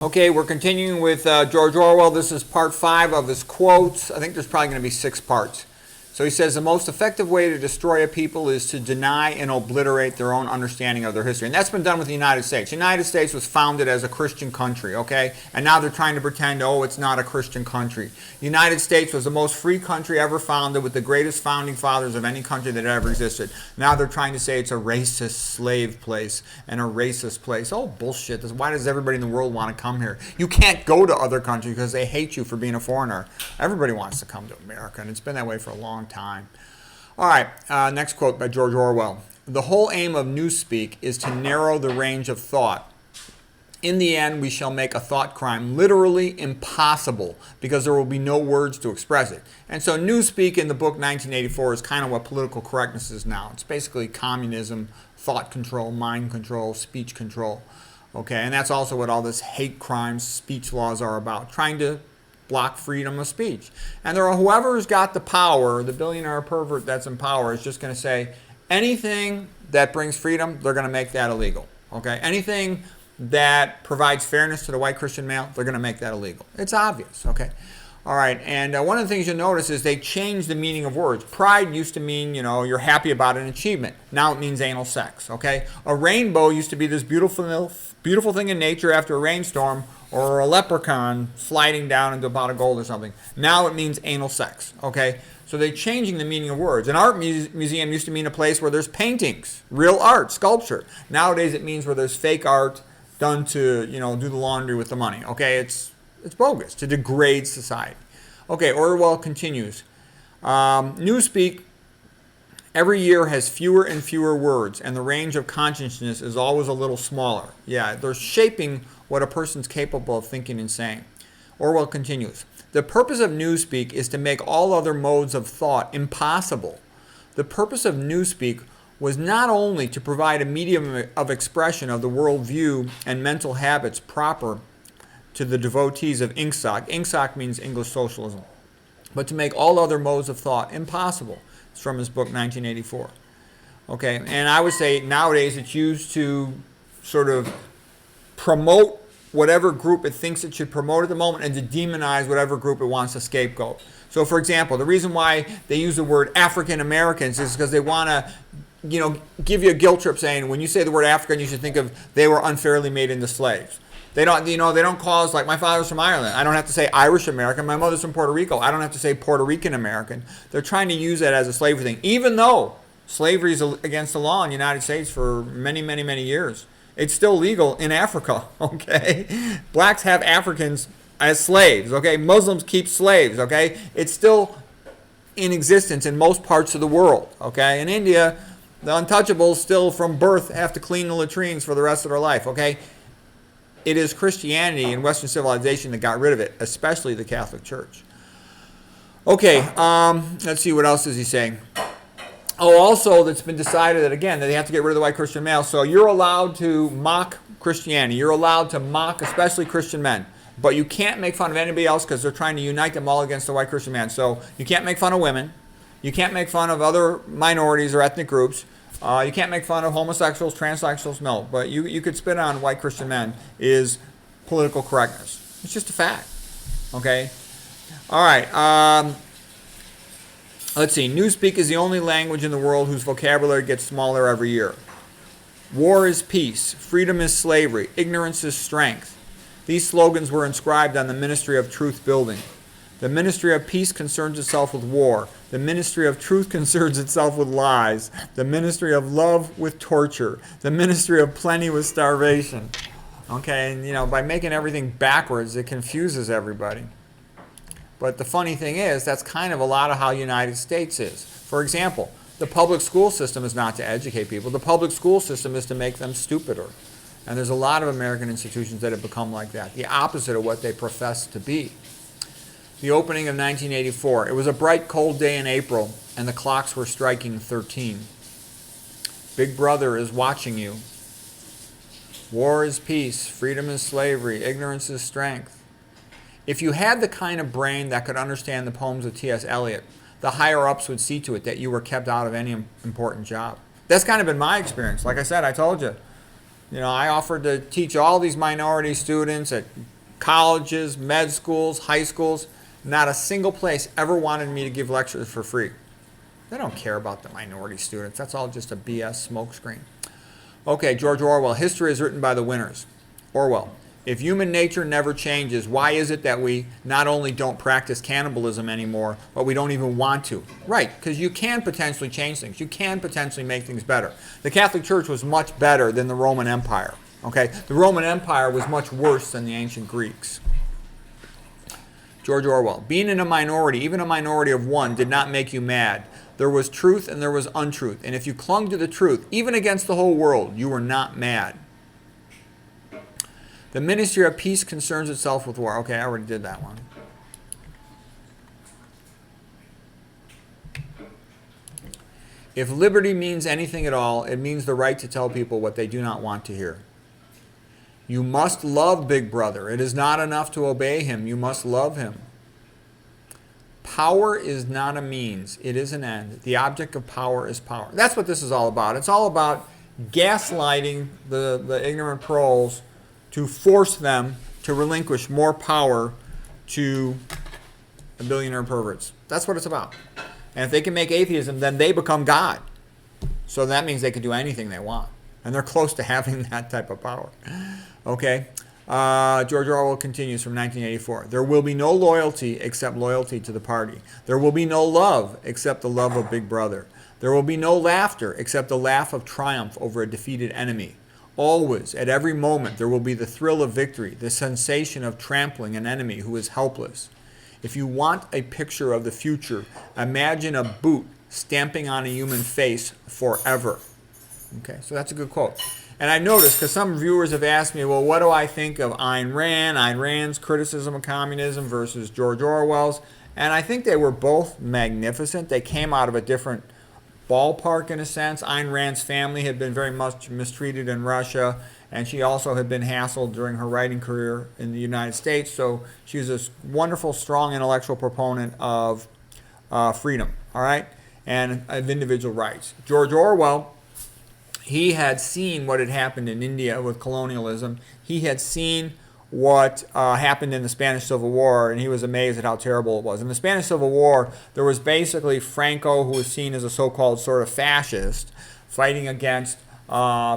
Okay, we're continuing with George Orwell. This is part 5 of his quotes. I think there's probably going to be 6 parts. So he says the most effective way to destroy a people is to deny and obliterate their own understanding of their history. And that's been done with the United States. The United States was founded as a Christian country, okay? And now they're trying to pretend, oh, it's not a Christian country. The United States was the most free country ever founded with the greatest founding fathers of any country that ever existed. Now they're trying to say it's a racist slave place and a racist place. Oh, bullshit. Why does everybody in the world want to come here? You can't go to other countries because they hate you for being a foreigner. Everybody wants to come to America, and it's been that way for a long time. All right, next quote by George Orwell. The whole aim of newspeak is to narrow the range of thought. In the end, we shall make a thought crime literally impossible because there will be no words to express it. And so newspeak in the book 1984 is kind of what political correctness is now. It's basically communism, thought control, mind control, speech control. Okay, and that's also what all this hate crimes, speech laws are about, trying to block freedom of speech. And there are whoever's got the power, the billionaire pervert that's in power, is just going to say anything that brings freedom, they're going to make that illegal. Okay, anything that provides fairness to the white Christian male, they're going to make that illegal. It's obvious. Okay. All right, and one of the things you'll notice is they changed the meaning of words. Pride used to mean, you know, you're happy about an achievement. Now it means anal sex, okay? A rainbow used to be this beautiful thing in nature after a rainstorm, or a leprechaun sliding down into a pot of gold or something. Now it means anal sex, okay? So they're changing the meaning of words. An art museum used to mean a place where there's paintings, real art, sculpture. Nowadays it means where there's fake art done to, you know, do the laundry with the money, okay? It's bogus to degrade society. Okay, Orwell continues. Newspeak every year has fewer and fewer words, and the range of consciousness is always a little smaller. Yeah, they're shaping what a person's capable of thinking and saying. Orwell continues. The purpose of newspeak is to make all other modes of thought impossible. The purpose of newspeak was not only to provide a medium of expression of the worldview and mental habits proper to the devotees of Ingsoc. Ingsoc means English socialism. But to make all other modes of thought impossible. It's from his book 1984. Okay, and I would say nowadays it's used to sort of promote whatever group it thinks it should promote at the moment and to demonize whatever group it wants to scapegoat. So for example, the reason why they use the word African Americans is because they want to, you know, give you a guilt trip saying when you say the word African, you should think of they were unfairly made into slaves. They don't, you know, they don't call us, like my father's from Ireland. I don't have to say Irish American. My mother's from Puerto Rico. I don't have to say Puerto Rican American. They're trying to use that as a slavery thing, even though slavery is against the law in the United States for many, many, many years. It's still legal in Africa, okay? Blacks have Africans as slaves, okay? Muslims keep slaves, okay? It's still in existence in most parts of the world, okay? In India, the untouchables still from birth have to clean the latrines for the rest of their life, okay? It is Christianity and Western civilization that got rid of it, especially the Catholic Church. Okay, let's see, what else is he saying? Oh, also, it's been decided that, again, that they have to get rid of the white Christian male. So you're allowed to mock Christianity. You're allowed to mock especially Christian men. But you can't make fun of anybody else because they're trying to unite them all against the white Christian man. So you can't make fun of women. You can't make fun of other minorities or ethnic groups. You can't make fun of homosexuals, transsexuals, no. But you could spit on white Christian men is political correctness. It's just a fact. Okay? All right. Let's see. Newspeak is the only language in the world whose vocabulary gets smaller every year. War is peace. Freedom is slavery. Ignorance is strength. These slogans were inscribed on the Ministry of Truth building. The Ministry of Peace concerns itself with war. The Ministry of Truth concerns itself with lies. The Ministry of Love with torture. The Ministry of Plenty with starvation. Okay, and you know, by making everything backwards, it confuses everybody. But the funny thing is, that's kind of a lot of how the United States is. For example, the public school system is not to educate people. The public school system is to make them stupider. And there's a lot of American institutions that have become like that, the opposite of what they profess to be. The opening of 1984. It was a bright, cold day in April, and the clocks were striking 13. Big Brother is watching you. War is peace. Freedom is slavery. Ignorance is strength. If you had the kind of brain that could understand the poems of T.S. Eliot, the higher-ups would see to it that you were kept out of any important job. That's kind of been my experience. Like I said, I told you, I offered to teach all these minority students at colleges, med schools, high schools. Not a single place ever wanted me to give lectures for free. They don't care about the minority students. That's all just a BS smokescreen. Okay, George Orwell, history is written by the winners. Orwell, if human nature never changes, why is it that we not only don't practice cannibalism anymore, but we don't even want to? Right, because you can potentially change things. You can potentially make things better. The Catholic Church was much better than the Roman Empire. Okay, the Roman Empire was much worse than the ancient Greeks. George Orwell, being in a minority, even a minority of one, did not make you mad. There was truth and there was untruth. And if you clung to the truth, even against the whole world, you were not mad. The Ministry of Peace concerns itself with war. Okay, I already did that one. If liberty means anything at all, it means the right to tell people what they do not want to hear. You must love Big Brother. It is not enough to obey him. You must love him. Power is not a means. It is an end. The object of power is power. That's what this is all about. It's all about gaslighting the ignorant proles to force them to relinquish more power to the billionaire perverts. That's what it's about. And if they can make atheism, then they become God. So that means they can do anything they want. And they're close to having that type of power. Okay? George Orwell continues from 1984. There will be no loyalty except loyalty to the party. There will be no love except the love of Big Brother. There will be no laughter except the laugh of triumph over a defeated enemy. Always, at every moment, there will be the thrill of victory, the sensation of trampling an enemy who is helpless. If you want a picture of the future, imagine a boot stamping on a human face forever. Okay, so that's a good quote. And I noticed, because some viewers have asked me, well, what do I think of Ayn Rand, Ayn Rand's criticism of communism versus George Orwell's? And I think they were both magnificent. They came out of a different ballpark in a sense. Ayn Rand's family had been very much mistreated in Russia, and she also had been hassled during her writing career in the United States. So she was this wonderful, strong intellectual proponent of freedom, all right, and of individual rights. George Orwell, he had seen what had happened in India with colonialism. He had seen what happened in the Spanish Civil War, and he was amazed at how terrible it was. In the Spanish Civil War, there was basically Franco, who was seen as a so-called sort of fascist, fighting against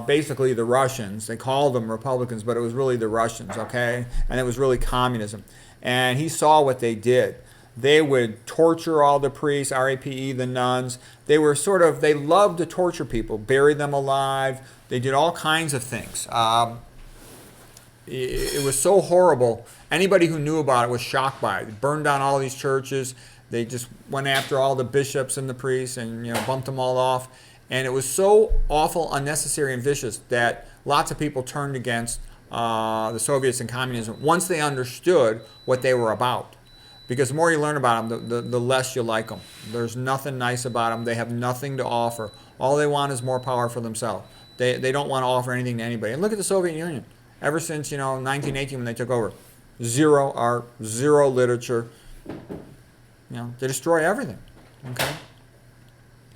basically the Russians. They called them Republicans, but it was really the Russians, okay? And it was really communism. And he saw what they did. They would torture all the priests, RAPE, the nuns. They loved to torture people, bury them alive. They did all kinds of things. It was so horrible. Anybody who knew about it was shocked by it. They burned down all these churches. They just went after all the bishops and the priests and bumped them all off. And it was so awful, unnecessary, and vicious that lots of people turned against the Soviets and communism once they understood what they were about. Because the more you learn about them, the less you like them. There's nothing nice about them. They have nothing to offer. All they want is more power for themselves. They don't want to offer anything to anybody. And look at the Soviet Union. Ever since 1918 when they took over, zero art, zero literature. They destroy everything. Okay.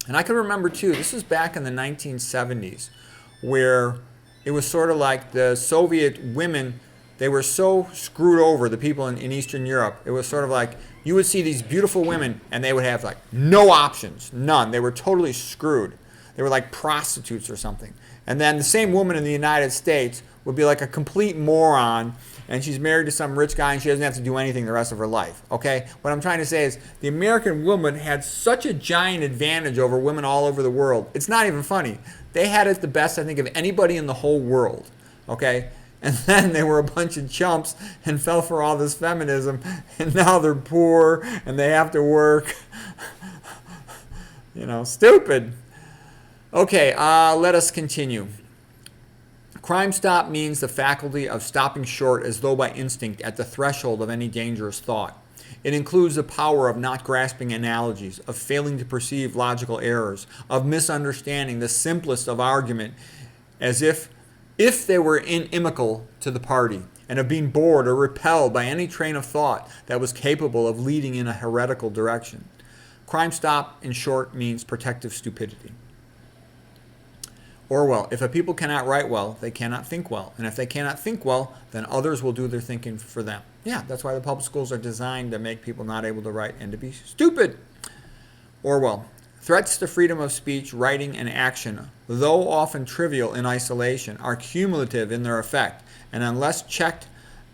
And I can remember too. This is back in the 1970s, where it was sort of like the Soviet women. They were so screwed over, the people in Eastern Europe. It was sort of like you would see these beautiful women and they would have like no options, none. They were totally screwed. They were like prostitutes or something. And then the same woman in the United States would be like a complete moron, and she's married to some rich guy and she doesn't have to do anything the rest of her life. Okay? What I'm trying to say is the American woman had such a giant advantage over women all over the world. It's not even funny. They had it the best, I think, of anybody in the whole world. Okay? And then they were a bunch of chumps and fell for all this feminism, and now they're poor and they have to work. Stupid. Okay, let us continue. Crime stop means the faculty of stopping short as though by instinct at the threshold of any dangerous thought. It includes the power of not grasping analogies, of failing to perceive logical errors, of misunderstanding the simplest of argument as if they were inimical to the party, and of being bored or repelled by any train of thought that was capable of leading in a heretical direction. Crime stop, in short, means protective stupidity. Orwell, if a people cannot write well, they cannot think well. And if they cannot think well, then others will do their thinking for them. Yeah, that's why the public schools are designed to make people not able to write and to be stupid. Orwell, threats to freedom of speech, writing, and action, though often trivial in isolation, are cumulative in their effect, and unless checked,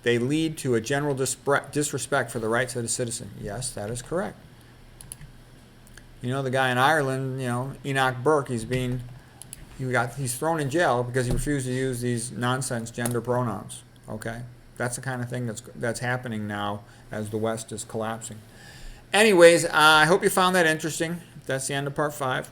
they lead to a general disrespect for the rights of the citizen. Yes, that is correct. You know, the guy in Ireland, Enoch Burke, he's thrown in jail because he refused to use these nonsense gender pronouns. Okay, that's the kind of thing that's happening now as the West is collapsing. Anyways, I hope you found that interesting. That's the end of part 5.